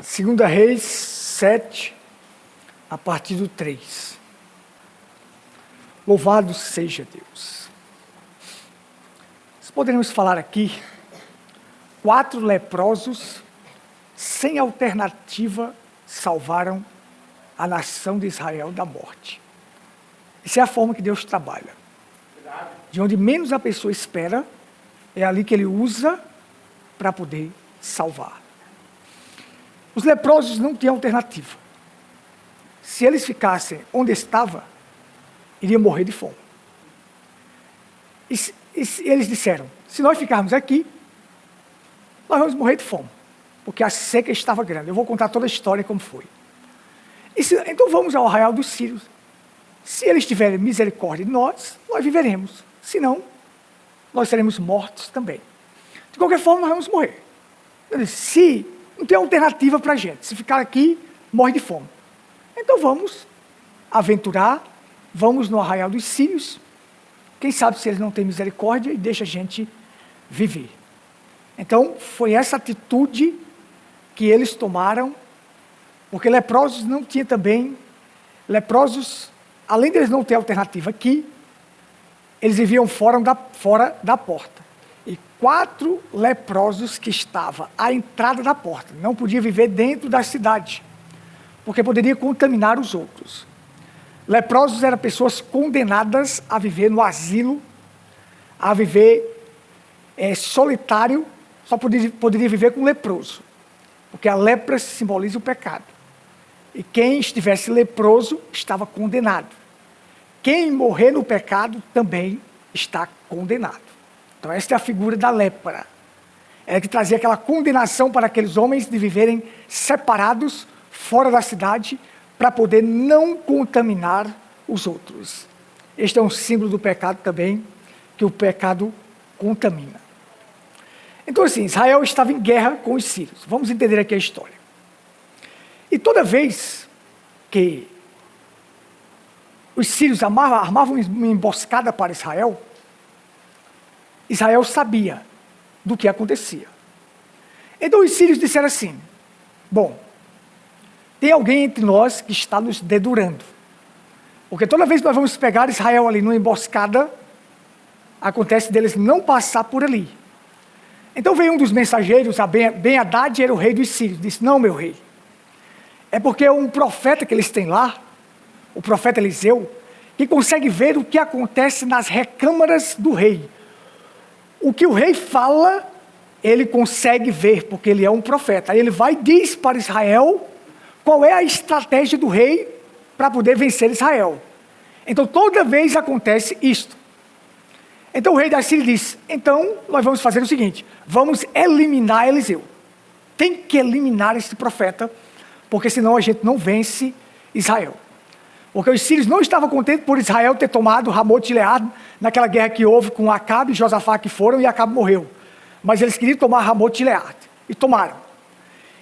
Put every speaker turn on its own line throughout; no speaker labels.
2 Reis 7, a partir do 3. Louvado seja Deus. Nós poderíamos falar aqui, 4 leprosos, sem alternativa, salvaram a nação de Israel da morte. Essa é a forma que Deus trabalha. De onde menos a pessoa espera, é ali que Ele usa para poder salvar. Os leprosos não tinham alternativa. Se eles ficassem onde estavam, iriam morrer de fome. E eles disseram, se nós ficarmos aqui, nós vamos morrer de fome, porque a seca estava grande. Eu vou contar toda a história como foi. Então vamos ao arraial dos sírios. Se eles tiverem misericórdia de nós, nós viveremos. Se não, nós seremos mortos também. De qualquer forma, nós vamos morrer. Eu disse, se não tem alternativa para a gente, se ficar aqui, morre de fome. Então vamos aventurar, vamos no arraial dos sírios. Quem sabe se eles não têm misericórdia e deixa a gente viver. Então foi essa atitude que eles tomaram, porque leprosos não tinham também, leprosos, além deles não ter alternativa aqui, eles viviam fora da porta. E 4 leprosos que estavam à entrada da porta, não podiam viver dentro da cidade, porque poderia contaminar os outros. Leprosos eram pessoas condenadas a viver no asilo, a viver solitário, só poderia viver com leproso, porque a lepra simboliza o pecado. E quem estivesse leproso estava condenado. Quem morrer no pecado também está condenado. Então esta é a figura da lepra. Ela que trazia aquela condenação para aqueles homens de viverem separados, fora da cidade, para poder não contaminar os outros. Este é um símbolo do pecado também, que o pecado contamina. Então assim, Israel estava em guerra com os sírios. Vamos entender aqui a história. E toda vez que os sírios armavam uma emboscada para Israel, Israel sabia do que acontecia. Então os sírios disseram assim, bom, tem alguém entre nós que está nos dedurando. Porque toda vez que nós vamos pegar Israel ali numa emboscada, acontece deles não passar por ali. Então veio um dos mensageiros, Ben-Hadad era o rei dos sírios, disse, não, meu rei, é porque um profeta que eles têm lá, o profeta Eliseu, que consegue ver o que acontece nas recâmaras do rei. O que o rei fala, ele consegue ver, porque ele é um profeta. Aí ele vai e diz para Israel qual é a estratégia do rei para poder vencer Israel. Então toda vez acontece isto. Então o rei da Síria diz, então nós vamos fazer o seguinte, vamos eliminar Eliseu. Tem que eliminar esse profeta, porque senão a gente não vence Israel. Porque os sírios não estavam contentes por Israel ter tomado Ramot Gileade naquela guerra que houve com Acabe e Josafá que foram e Acabe morreu. Mas eles queriam tomar Ramot Gileade e tomaram.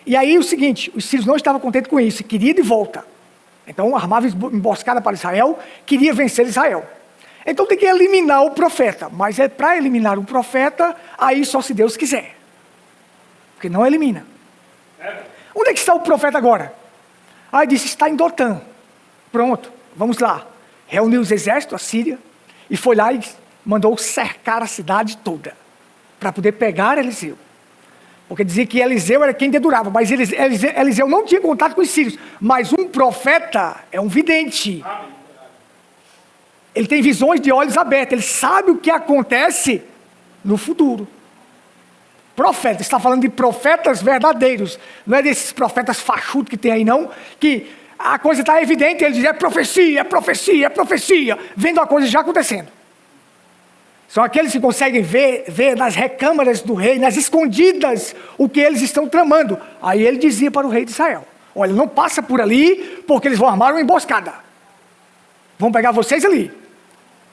E aí o seguinte, os sírios não estavam contentes com isso, queriam de volta. Então armava emboscada para Israel, queria vencer Israel. Então tem que eliminar o profeta, mas é para eliminar o profeta, aí só se Deus quiser. Porque não elimina. Onde é que está o profeta agora? Aí disse, está em Dotã. Pronto, vamos lá. Reuniu os exércitos, a Síria, e foi lá e mandou cercar a cidade toda, para poder pegar Eliseu. Porque dizia que Eliseu era quem dedurava, mas Eliseu não tinha contato com os sírios. Mas um profeta é um vidente. Ele tem visões de olhos abertos, ele sabe o que acontece no futuro. Profeta, está falando de profetas verdadeiros, não é desses profetas fachudos que tem aí não, que a coisa está evidente, ele diz, é profecia, é profecia, é profecia, vendo a coisa já acontecendo. São aqueles que conseguem ver nas recâmaras do rei, nas escondidas, o que eles estão tramando. Aí ele dizia para o rei de Israel, olha, não passa por ali, porque eles vão armar uma emboscada. Vão pegar vocês ali.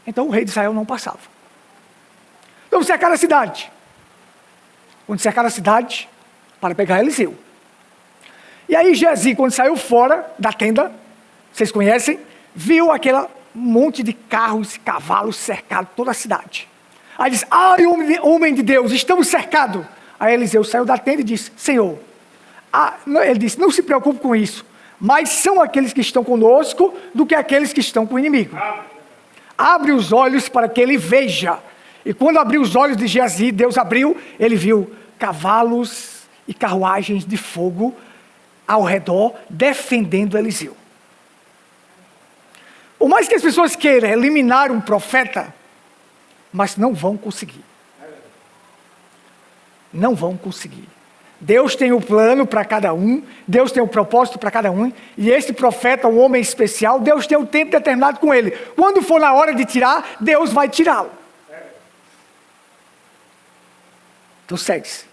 Então o rei de Israel não passava. Então cercaram a cidade. Quando cercaram a cidade, para pegar Eliseu. E aí Geazi, quando saiu fora da tenda, vocês conhecem, viu aquele monte de carros e cavalos cercado toda a cidade. Aí disse, homem de Deus, estamos cercados. Aí Eliseu saiu da tenda e disse, Senhor, Ele disse, não se preocupe com isso, mas são aqueles que estão conosco do que aqueles que estão com o inimigo. Abre os olhos para que ele veja. E quando abriu os olhos de Geazi, Deus abriu, ele viu cavalos e carruagens de fogo ao redor, defendendo Eliseu. Por mais que as pessoas queiram eliminar um profeta, mas não vão conseguir. Não vão conseguir. Deus tem um plano para cada um, Deus tem um propósito para cada um, e esse profeta, um homem especial, Deus tem um tempo determinado com ele. Quando for na hora de tirar, Deus vai tirá-lo. Então segue-se.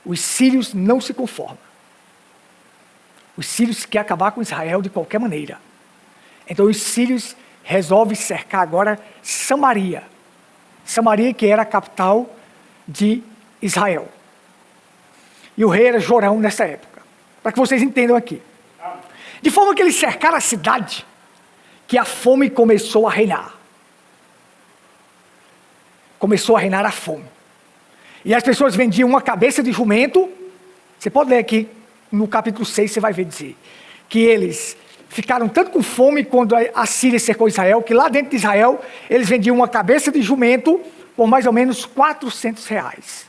Os sírios não se conformam. Os sírios querem acabar com Israel de qualquer maneira. Então os sírios resolvem cercar agora Samaria. Samaria, que era a capital de Israel. E o rei era Jorão nessa época. Para que vocês entendam aqui. De forma que eles cercaram a cidade, que a fome começou a reinar. Começou a reinar a fome. E as pessoas vendiam uma cabeça de jumento. Você pode ler aqui no capítulo 6, você vai ver dizer. Que eles ficaram tanto com fome quando a Síria cercou Israel, que lá dentro de Israel, eles vendiam uma cabeça de jumento por mais ou menos R$400.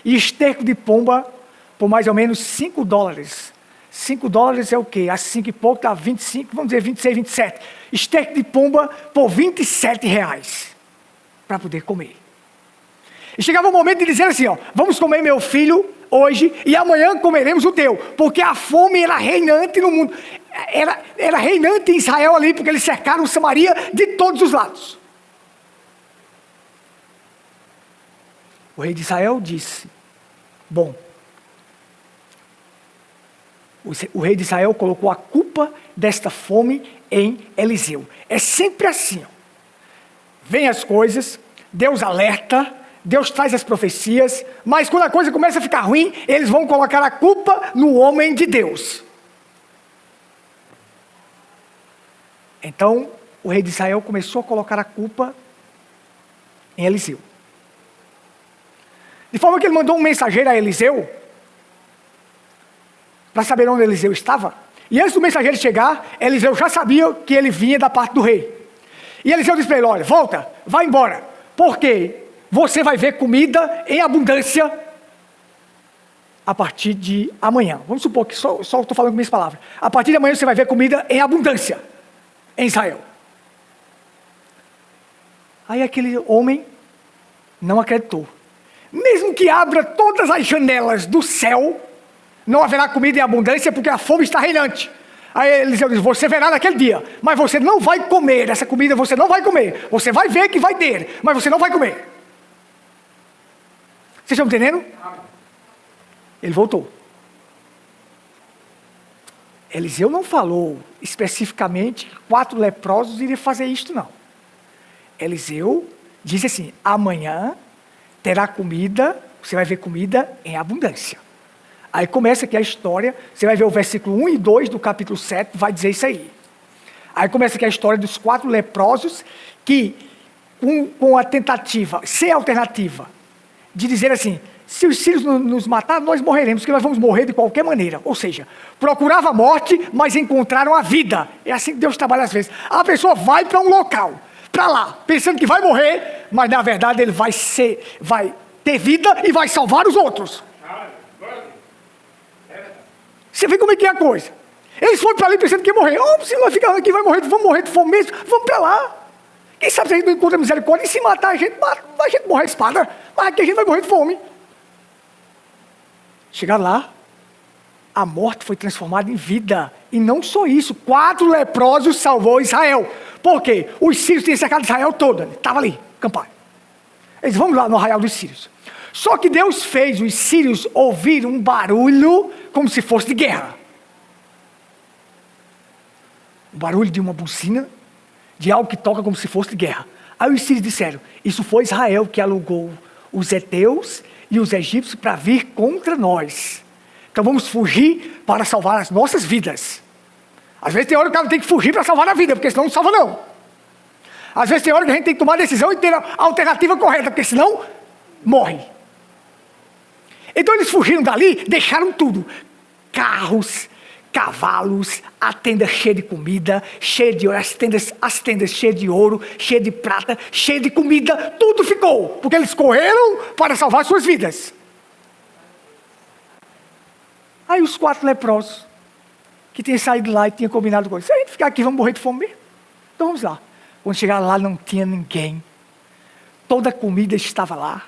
E esterco de pomba por mais ou menos $5. $5 é o quê? A 5 e pouco dá 25, vamos dizer 26, 27. Esterco de pomba por R$27 para poder comer. E chegava o momento de dizer assim, ó, vamos comer meu filho hoje e amanhã comeremos o teu. Porque a fome era reinante no mundo. Era reinante em Israel ali, porque eles cercaram Samaria de todos os lados. O rei de Israel disse, bom, o rei de Israel colocou a culpa desta fome em Eliseu. É sempre assim, ó. Vem as coisas, Deus alerta, Deus traz as profecias, mas quando a coisa começa a ficar ruim, eles vão colocar a culpa no homem de Deus. Então, o rei de Israel começou a colocar a culpa em Eliseu. De forma que ele mandou um mensageiro a Eliseu, para saber onde Eliseu estava. E antes do mensageiro chegar, Eliseu já sabia que ele vinha da parte do rei. E Eliseu disse para ele, olha, volta, vai embora, porque você vai ver comida em abundância a partir de amanhã. Vamos supor que só estou falando com minhas palavras. A partir de amanhã você vai ver comida em abundância em Israel. Aí aquele homem não acreditou. Mesmo que abra todas as janelas do céu, não haverá comida em abundância porque a fome está reinante. Aí Eliseu diz, você verá naquele dia, mas você não vai comer essa comida, você não vai comer. Você vai ver que vai ter, mas você não vai comer. Vocês estão entendendo? Ele voltou. Eliseu não falou especificamente que 4 leprosos iriam fazer isto, não. Eliseu disse assim, amanhã terá comida, você vai ver comida em abundância. Aí começa aqui a história, você vai ver o versículo 1 e 2 do capítulo 7, vai dizer isso aí. Aí começa aqui a história dos 4 leprosos que, com a tentativa, sem alternativa, de dizer assim, se os sírios nos matar, nós morreremos, porque nós vamos morrer de qualquer maneira. Ou seja, procurava a morte, mas encontraram a vida. É assim que Deus trabalha às vezes. A pessoa vai para um local, para lá, pensando que vai morrer, mas na verdade ele vai ter vida e vai salvar os outros. Você vê como é que é a coisa. Eles foram para ali pensando que ia morrer. Oh, se nós ficarmos aqui, vamos morrer de fome mesmo. Vamos para lá. Quem sabe se a gente não encontra misericórdia, e se matar a gente morre a espada. Mas aqui a gente vai morrer de fome. Chegaram lá, a morte foi transformada em vida. E não só isso, 4 leprosos salvou Israel. Por quê? Os sírios tinham cercado Israel toda. Estava ali, acampado. Eles vamos lá no arraial dos sírios. Só que Deus fez os sírios ouvir um barulho como se fosse de guerra. Um barulho de uma buzina, de algo que toca como se fosse de guerra. Aí os sírios disseram, isso foi Israel que alugou os heteus e os egípcios para vir contra nós. Então vamos fugir para salvar as nossas vidas. Às vezes tem hora que o cara tem que fugir para salvar a vida, porque senão não salva não. Às vezes tem hora que a gente tem que tomar a decisão e ter a alternativa correta, porque senão morre. Então eles fugiram dali, deixaram tudo. carros, cavalos, a tenda cheia de comida, cheia de ouro, as tendas cheias de ouro, cheia de prata, cheia de comida, tudo ficou, porque eles correram para salvar suas vidas. Aí os 4 leprosos, que tinham saído de lá e tinham combinado com eles, se a gente ficar aqui, vamos morrer de fome mesmo? Então vamos lá. Quando chegaram lá, não tinha ninguém. Toda a comida estava lá.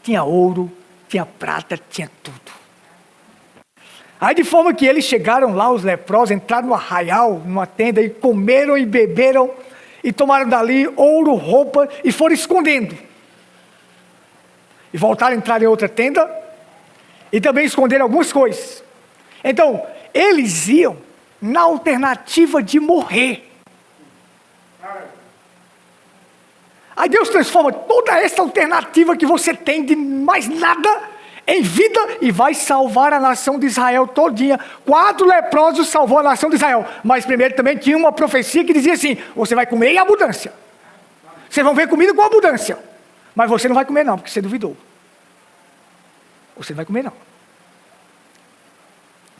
Tinha ouro, tinha prata, tinha tudo. Aí de forma que eles chegaram lá, os leprosos, entraram no arraial, numa tenda, e comeram e beberam, e tomaram dali ouro, roupa, e foram escondendo. E voltaram a entrar em outra tenda, e também esconderam algumas coisas. Então, eles iam na alternativa de morrer. Aí Deus transforma toda essa alternativa que você tem de mais nada em vida e vai salvar a nação de Israel todinha. 4 leprosos salvou a nação de Israel. Mas primeiro também tinha uma profecia que dizia assim: você vai comer em abundância. Vocês vão ver comida com abundância. Mas você não vai comer não, porque você duvidou. Você não vai comer não.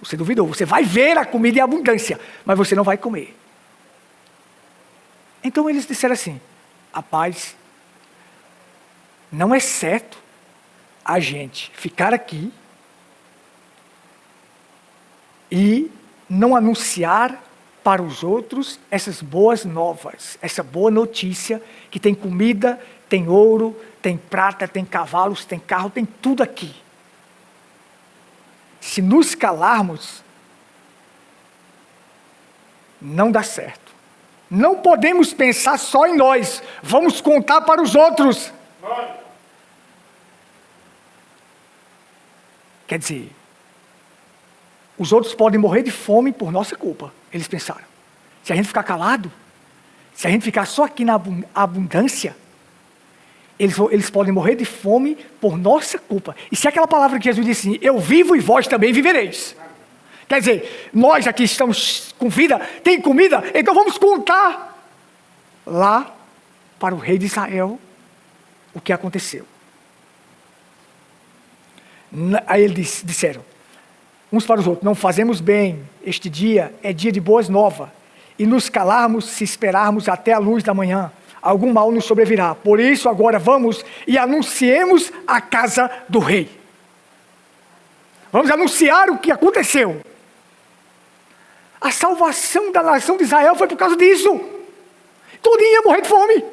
Você duvidou. Você vai ver a comida em abundância, mas você não vai comer. Então eles disseram assim: rapaz, não é certo a gente ficar aqui e não anunciar para os outros essas boas novas, essa boa notícia que tem comida, tem ouro, tem prata, tem cavalos, tem carro, tem tudo aqui. Se nos calarmos, não dá certo. Não podemos pensar só em nós, vamos contar para os outros. Quer dizer, os outros podem morrer de fome por nossa culpa, eles pensaram. Se a gente ficar calado, se a gente ficar só aqui na abundância, eles podem morrer de fome por nossa culpa. E se aquela palavra que Jesus disse assim: eu vivo e vós também vivereis. Quer dizer, nós aqui estamos com vida, tem comida, então vamos contar lá para o rei de Israel o que aconteceu. Aí eles disseram, uns para os outros: não fazemos bem, este dia é dia de boas novas, e nos calarmos se esperarmos até a luz da manhã, algum mal nos sobrevirá. Por isso agora vamos e anunciemos a casa do rei. Vamos anunciar o que aconteceu. A salvação da nação de Israel foi por causa disso. Todo ia morrer de fome.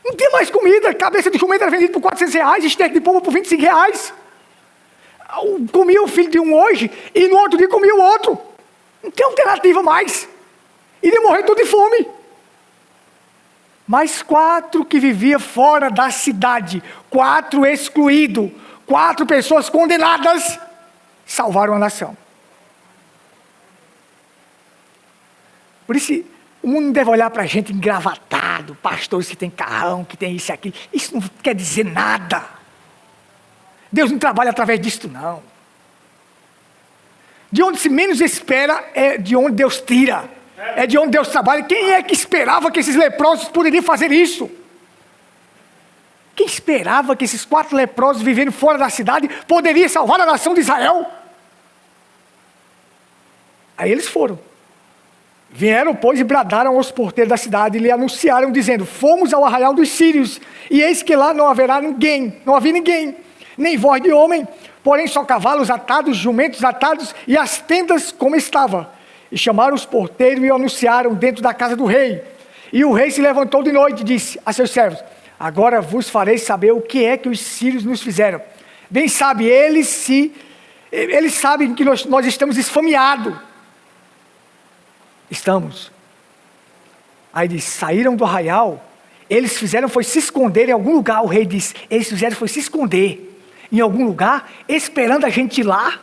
Não tinha mais comida. Cabeça de jumento era vendida por R$400, esteque de pombo por R$25. Comia o filho de um hoje e no outro dia comia o outro. Não tem alternativa mais. Iria morrer tudo de fome. Mais 4 que viviam fora da cidade, 4 excluídos, 4 pessoas condenadas, salvaram a nação. Por isso, o mundo não deve olhar para a gente engravatado, pastores que tem carrão, que tem isso e aquilo. Isso não quer dizer nada. Deus não trabalha através disso, não. De onde se menos espera é de onde Deus tira. É de onde Deus trabalha. Quem é que esperava que esses leprosos poderiam fazer isso? Quem esperava que esses 4 leprosos vivendo fora da cidade poderiam salvar a nação de Israel? Aí eles foram. Vieram, pois, e bradaram aos porteiros da cidade e lhe anunciaram, dizendo: fomos ao arraial dos sírios, e eis que lá não haverá ninguém, não havia ninguém, nem voz de homem, porém só cavalos atados, jumentos atados, e as tendas como estava. E chamaram os porteiros e o anunciaram dentro da casa do rei. E o rei se levantou de noite e disse a seus servos: agora vos farei saber o que é que os sírios nos fizeram. Bem sabe, eles sabem que nós estamos esfomeados. Estamos. Aí diz: saíram do arraial, eles fizeram foi se esconder em algum lugar. O rei diz: eles fizeram foi se esconder em algum lugar, esperando a gente ir lá,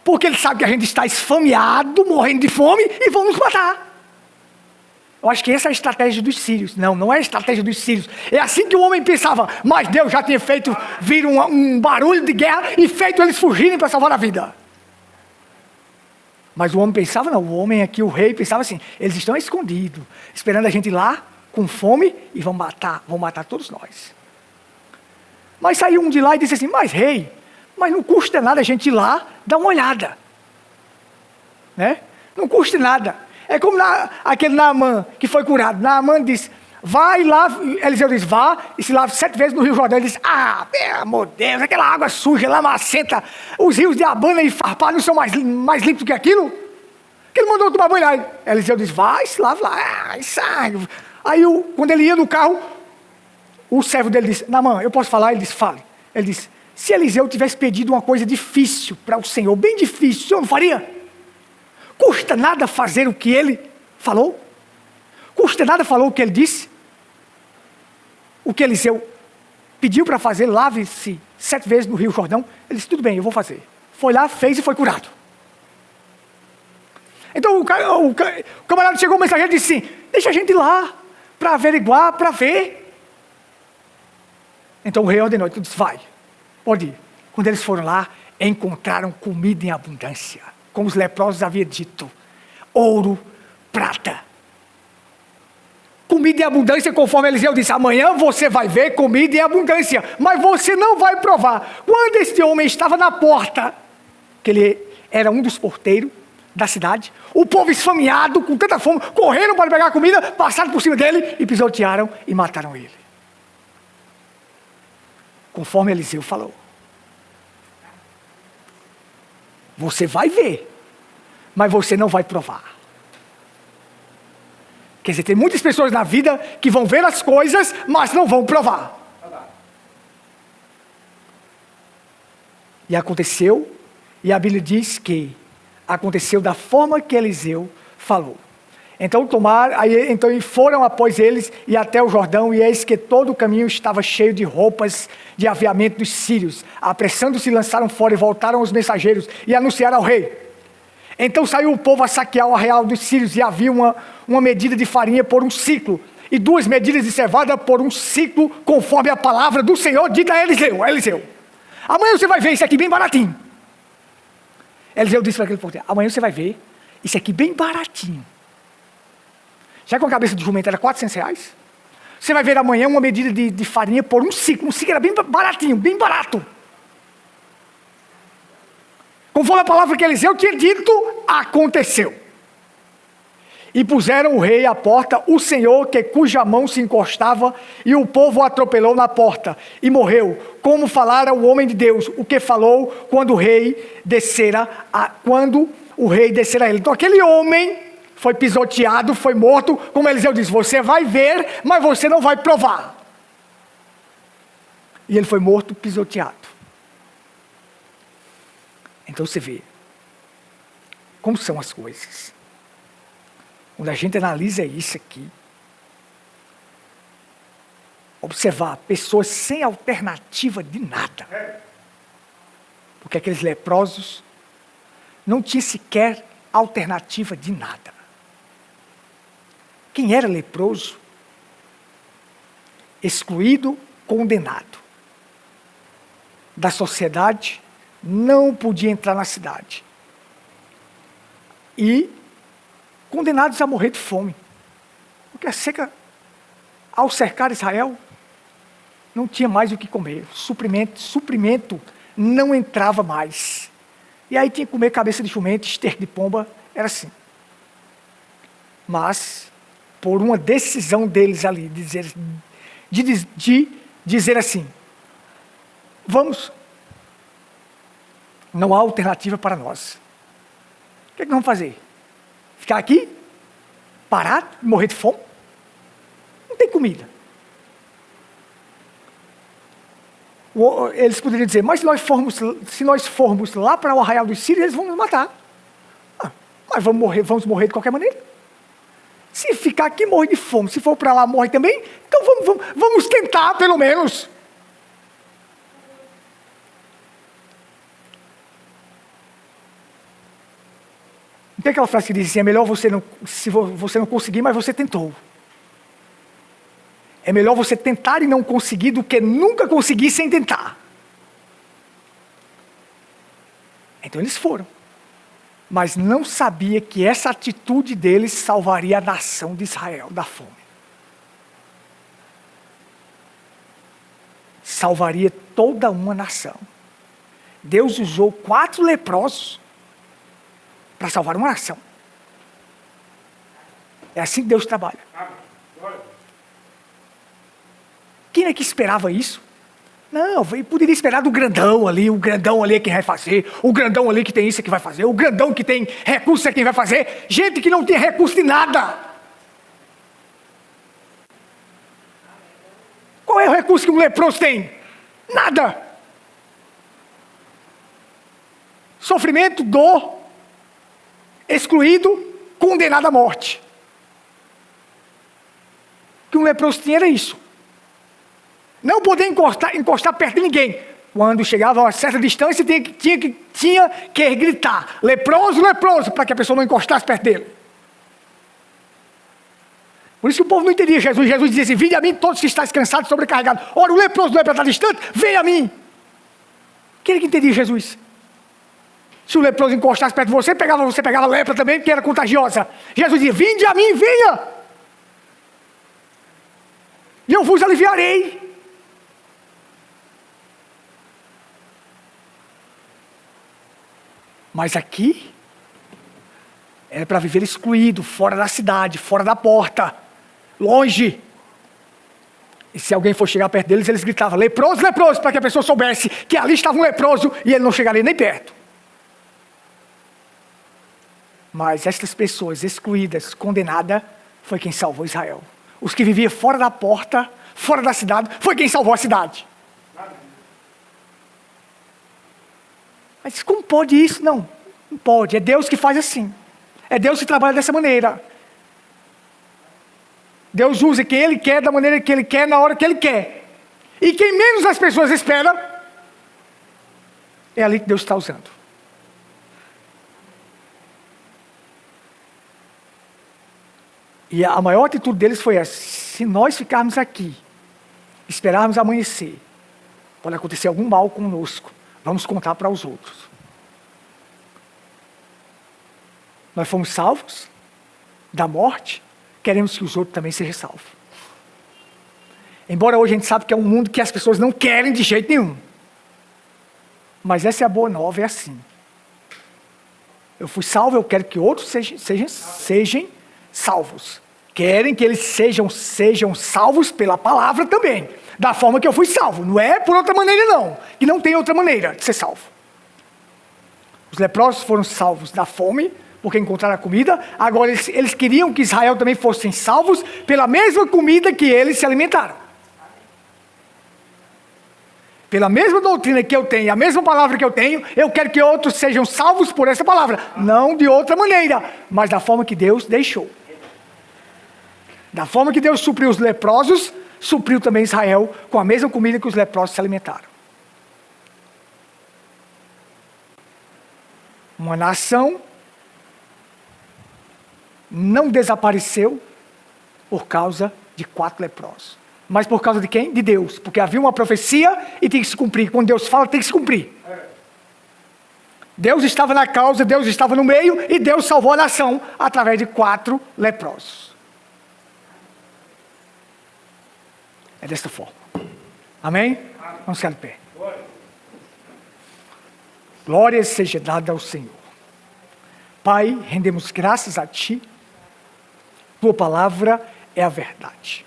porque eles sabem que a gente está esfomeado, morrendo de fome, e vão nos matar. Eu acho que essa é a estratégia dos sírios. Não, não é a estratégia dos sírios. É assim que o homem pensava, mas Deus já tinha feito vir um barulho de guerra e feito eles fugirem para salvar a vida. Mas o homem pensava, não, o homem aqui, o rei, pensava assim: eles estão escondidos, esperando a gente ir lá, com fome, e vão matar todos nós. Mas saiu um de lá e disse assim: mas rei, Mas não custa nada a gente ir lá dar uma olhada. Né? Não custa nada. É como aquele Naamã que foi curado. Naamã disse, vai lá, Eliseu diz, vá e se lave 7 vezes no Rio Jordão. Ele diz, pelo amor de Deus, aquela água suja, lamacenta, os rios de Abana e Farpar não são mais limpos do que aquilo? Que ele mandou tomar banho lá. Eliseu diz, vai, se lave lá, e sai. Aí quando ele ia no carro, o servo dele disse, Naamã, eu posso falar? Ele disse, fale. Ele disse, se Eliseu tivesse pedido uma coisa difícil para o Senhor, bem difícil, o Senhor não faria? Custa nada fazer o que ele falou? Custa nada falar o que ele disse? O que Eliseu pediu para fazer, lave-se 7 vezes no Rio Jordão. Ele disse, tudo bem, eu vou fazer. Foi lá, fez e foi curado. Então o camarada chegou, o mensageiro disse assim, deixa a gente ir lá, para averiguar, para ver. Então o rei ordenou, ele disse, vai, pode ir. Quando eles foram lá, encontraram comida em abundância, como os leprosos haviam dito, ouro, prata. Comida em abundância, conforme Eliseu disse, amanhã você vai ver comida em abundância, mas você não vai provar. Quando este homem estava na porta, que ele era um dos porteiros da cidade, o povo esfameado, com tanta fome, correram para pegar comida, passaram por cima dele e pisotearam e mataram ele. Conforme Eliseu falou. Você vai ver, mas você não vai provar. Quer dizer, tem muitas pessoas na vida que vão ver as coisas, mas não vão provar. E aconteceu, e a Bíblia diz que aconteceu da forma que Eliseu falou. Então foram após eles e até o Jordão, e eis que todo o caminho estava cheio de roupas de aviamento dos sírios. Apressando-se, lançaram fora e voltaram os mensageiros e anunciaram ao rei. Então saiu o povo a saquear o arraial dos sírios, e havia uma medida de farinha por um ciclo, e 2 medidas de cevada por um ciclo, conforme a palavra do Senhor dita a Eliseu. Amanhã você vai ver isso aqui bem baratinho. Eliseu disse para aquele porteiro, amanhã você vai ver isso aqui bem baratinho. Já que a cabeça de jumento era R$400, você vai ver amanhã uma medida de farinha por um ciclo era bem baratinho, bem barato. Conforme a palavra que Eliseu tinha dito, aconteceu. E puseram o rei à porta, o Senhor, cuja mão se encostava, e o povo o atropelou na porta, e morreu, como falara o homem de Deus, o que falou quando o rei descera a ele. Então aquele homem foi pisoteado, foi morto, como Eliseu disse, você vai ver, mas você não vai provar. E ele foi morto, pisoteado. Então você vê como são as coisas. Quando a gente analisa isso aqui, observar pessoas sem alternativa de nada. Porque aqueles leprosos não tinham sequer alternativa de nada. Quem era leproso, excluído, condenado da sociedade, não podia entrar na cidade. E condenados a morrer de fome. Porque a seca, ao cercar Israel, não tinha mais o que comer. Suprimento não entrava mais. E aí tinha que comer cabeça de jumento, esterco de pomba, era assim. Mas, por uma decisão deles ali, de dizer assim, não há alternativa para nós. O que é que vamos fazer? Ficar aqui? Parado? Morrer de fome? Não tem comida. Eles poderiam dizer, mas se nós formos lá para o arraial dos sírios, eles vão nos matar. Mas vamos morrer de qualquer maneira. Se ficar aqui, morre de fome. Se for para lá, morre também. Então vamos tentar, pelo menos. Não tem aquela frase que diz assim, é melhor se você não conseguir, mas você tentou. É melhor você tentar e não conseguir do que nunca conseguir sem tentar. Então eles foram. Mas não sabia que essa atitude deles salvaria a nação de Israel da fome. Salvaria toda uma nação. Deus usou 4 leprosos para salvar uma nação. É assim que Deus trabalha. Quem é que esperava isso? Não, poderia esperar do grandão ali, o grandão ali é quem vai fazer, o grandão ali que tem isso é quem vai fazer, o grandão que tem recurso é quem vai fazer. Gente que não tem recurso de nada. Qual é o recurso que um leproso tem? Nada. Sofrimento, dor, excluído, condenado à morte. O que um leproso tinha era isso. Não poder encostar perto de ninguém. Quando chegava a uma certa distância, tinha que gritar: leproso, leproso, para que a pessoa não encostasse perto dele. Por isso que o povo não entendia Jesus. Jesus dizia assim: vinde a mim todos que estáis cansados e sobrecarregados. Ora, o leproso não é para estar distante, vem a mim. Quem é que entendia Jesus? Se o leproso encostasse perto de você pegava lepra também, porque era contagiosa. Jesus dizia: vinde a mim, venha, e eu vos aliviarei. Mas aqui, era para viver excluído, fora da cidade, fora da porta, longe. E se alguém for chegar perto deles, eles gritavam: leproso, leproso, para que a pessoa soubesse que ali estava um leproso e ele não chegaria nem perto. Mas estas pessoas excluídas, condenadas, foi quem salvou Israel. Os que viviam fora da porta, fora da cidade, foi quem salvou a cidade. Mas como pode isso? Não pode. É Deus que faz assim. É Deus que trabalha dessa maneira. Deus usa quem Ele quer, da maneira que Ele quer, na hora que Ele quer. E quem menos as pessoas esperam, é ali que Deus está usando. E a maior atitude deles foi essa: se nós ficarmos aqui, esperarmos amanhecer, pode acontecer algum mal conosco, vamos contar para os outros. Nós fomos salvos da morte, queremos que os outros também sejam salvos. Embora hoje a gente sabe que é um mundo que as pessoas não querem de jeito nenhum. Mas essa é a boa nova, é assim. Eu fui salvo, eu quero que outros sejam salvos. Querem que eles sejam salvos pela palavra também. Da forma que eu fui salvo. Não é por outra maneira não. E não tem outra maneira de ser salvo. Os leprosos foram salvos da fome, porque encontraram a comida. Agora eles queriam que Israel também fossem salvos pela mesma comida que eles se alimentaram. Pela mesma doutrina que eu tenho, a mesma palavra que eu tenho, eu quero que outros sejam salvos por essa palavra. Não de outra maneira, mas da forma que Deus deixou. Da forma que Deus supriu os leprosos, supriu também Israel com a mesma comida que os leprosos se alimentaram. Uma nação não desapareceu por causa de 4 leprosos. Mas por causa de quem? De Deus. Porque havia uma profecia e tem que se cumprir. Quando Deus fala, tem que se cumprir. Deus estava na causa, Deus estava no meio e Deus salvou a nação através de 4 leprosos. É desta forma. Amém? Vamos ficar de pé. Glória seja dada ao Senhor. Pai, rendemos graças a Ti. Tua palavra é a verdade.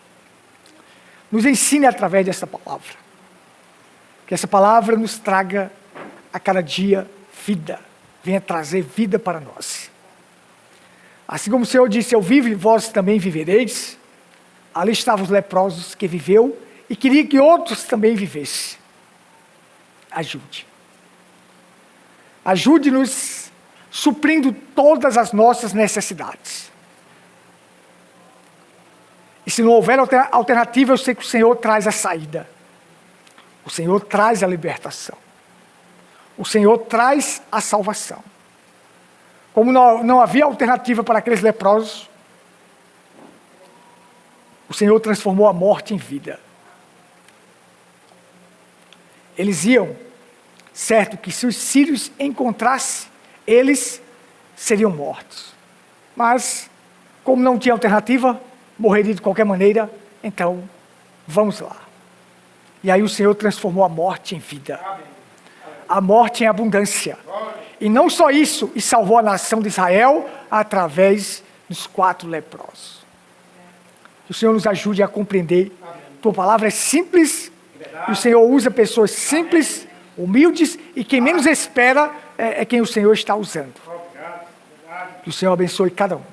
Nos ensine através dessa palavra. Que essa palavra nos traga a cada dia vida. Venha trazer vida para nós. Assim como o Senhor disse: eu vivo e vós também vivereis. Ali estavam os leprosos que viveu e queria que outros também vivessem. Ajude. Ajude-nos suprindo todas as nossas necessidades. E se não houver alternativa, eu sei que o Senhor traz a saída. O Senhor traz a libertação. O Senhor traz a salvação. Como não havia alternativa para aqueles leprosos, o Senhor transformou a morte em vida. Eles iam, certo que se os sírios encontrassem, eles seriam mortos. Mas, como não tinha alternativa, morreria de qualquer maneira, então, vamos lá. E aí o Senhor transformou a morte em vida. a morte em abundância. E não só isso, e salvou a nação de Israel através dos 4 leprosos. Que o Senhor nos ajude a compreender. Tua palavra é simples, e o Senhor usa pessoas simples, humildes, e quem menos espera é quem o Senhor está usando. Que o Senhor abençoe cada um.